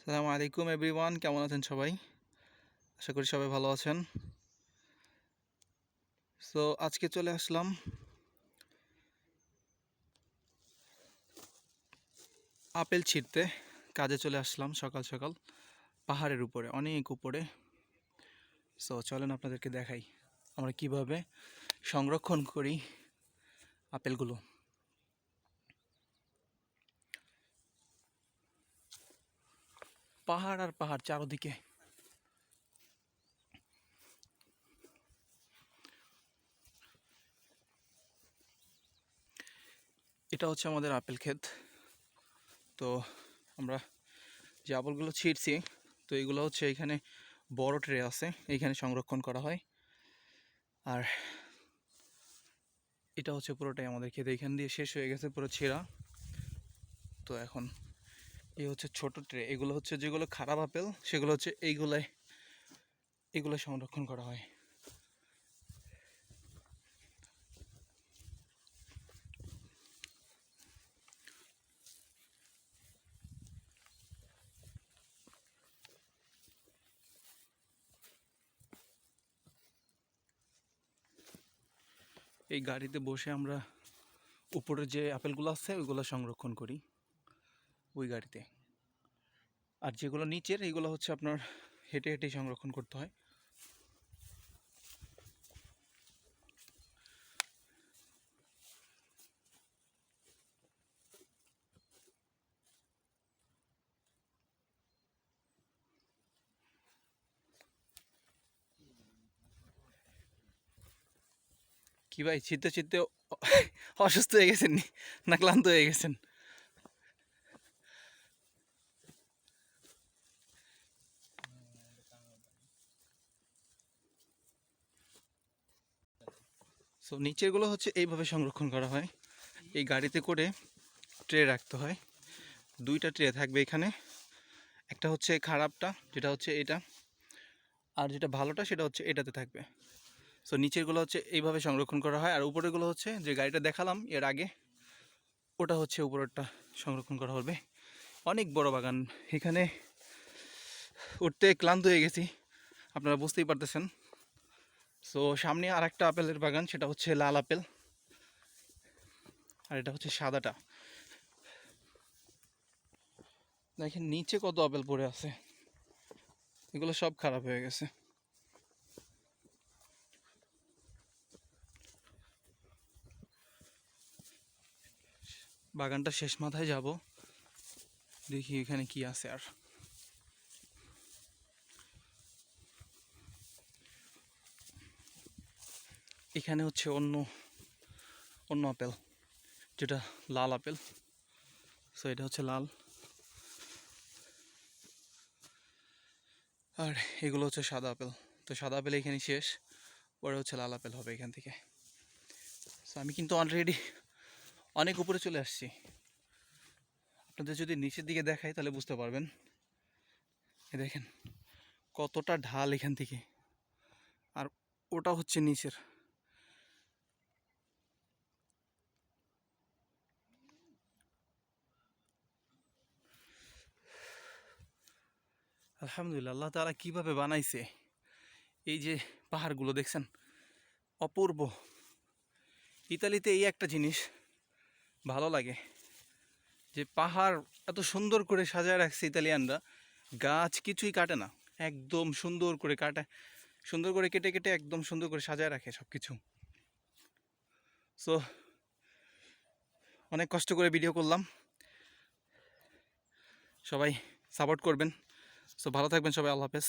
আসসালামু আলাইকুম এভরিওয়ান, কেমন আছেন সবাই? আশা করি সবাই ভালো আছেন। সো আজকে চলে আসলাম আপেল ছিঁড়তে। কাজে চলে আসলাম সকাল সকাল পাহাড়ের উপরে, অনেক উপরে। সো চলেন আপনাদেরকে দেখাই আমরা কিভাবে সংরক্ষণ করি আপেলগুলো। পাহাড় আর পাহাড় চারদিকে। এটা হচ্ছে আমাদের আপেল ক্ষেত। তো আমরা যে আপেলগুলো ছিঁড়ছি, তো এগুলো হচ্ছে এখানে বড় ট্রে আছে, এইখানে সংরক্ষণ করা হয়। আর এটা হচ্ছে পুরোটাই আমাদের ক্ষেত, এখান দিয়ে শেষ হয়ে গেছে পুরো ছেঁড়া। তো এখন এই হচ্ছে ছোট ট্রে, এগুলো হচ্ছে যেগুলো খারাপ আপেল সেগুলো হচ্ছে এগুলো সংরক্ষণ করা হয়। এই গাড়িতে বসে আমরা উপরে যে আপেলগুলো আছে ওইগুলো সংরক্ষণ করি ওই গাড়িতে। আর যেগুলো নিচের এইগুলো হচ্ছে আপনার হেঁটে হেঁটে সংরক্ষণ করতে হয়। কি ভাই, ছিটতে ছিটতে অসুস্থ হয়ে গেছেন না ক্লান্ত হয়ে গেছেন? সো নিচেরগুলো হচ্ছে এইভাবে সংরক্ষণ করা হয়। এই গাড়িতে করে ট্রে রাখতে হয়, দুইটা ট্রে থাকবে এখানে। একটা হচ্ছে খারাপটা, যেটা হচ্ছে এটা, আর যেটা ভালোটা সেটা হচ্ছে এটাতে থাকবে। সো নিচেরগুলো হচ্ছে এইভাবে সংরক্ষণ করা হয়, আর উপরেরগুলো হচ্ছে যে গাড়িটা দেখালাম এর আগে, ওটা হচ্ছে উপরেরটা সংরক্ষণ করা হবে। অনেক বড় বাগান, এখানে উঠতে ক্লান্ত হয়ে গেছি, আপনারা বুঝতেই পারতেছেন। সো সামনে আর একটা আপেলের বাগান, সেটা হচ্ছে লাল আপেল, আর এটা হচ্ছে সাদাটা। দেখেন নিচে কত আপেল পড়ে আছে, এগুলো সব খারাপ হয়ে গেছে। বাগানটা শেষ মাথায় যাব, দেখি এখানে কি আছে। আর এখানে হচ্ছে অন্য অন্য আপেল, যেটা লাল আপেল। সো এটা হচ্ছে লাল, আর এগুলো হচ্ছে সাদা আপেল। তো সাদা আপেল এখানে শেষ, পরে হচ্ছে লাল আপেল হবে এখান থেকে। সো আমি কিন্তু অলরেডি অনেক উপরে চলে আসছি, আপনাদের যদি নিচের দিকে দেখাই তাহলে বুঝতে পারবেন। এ দেখেন কতটা ঢাল এখান থেকে, আর ওটা হচ্ছে নিচের। আলহামদুলিল্লাহ, আল্লাহ তাআলা কীভাবে বানাইছে। এই যে পাহাড়গুলো দেখছেন, অপূর্ব। ইতালিতে এই একটা জিনিস ভালো লাগে, যে পাহাড় এত সুন্দর করে সাজায় রাখছে ইতালিয়ানরা, গাছ কিছুই কাটে না, একদম সুন্দর করে কাটে, সুন্দর করে কেটে কেটে একদম সুন্দর করে সাজায় রাখে সব কিছু। সো অনেক কষ্ট করে ভিডিও করলাম, সবাই সাপোর্ট করবেন। সো ভালো থাকবেন সবাই, আল্লাহ হাফেজ।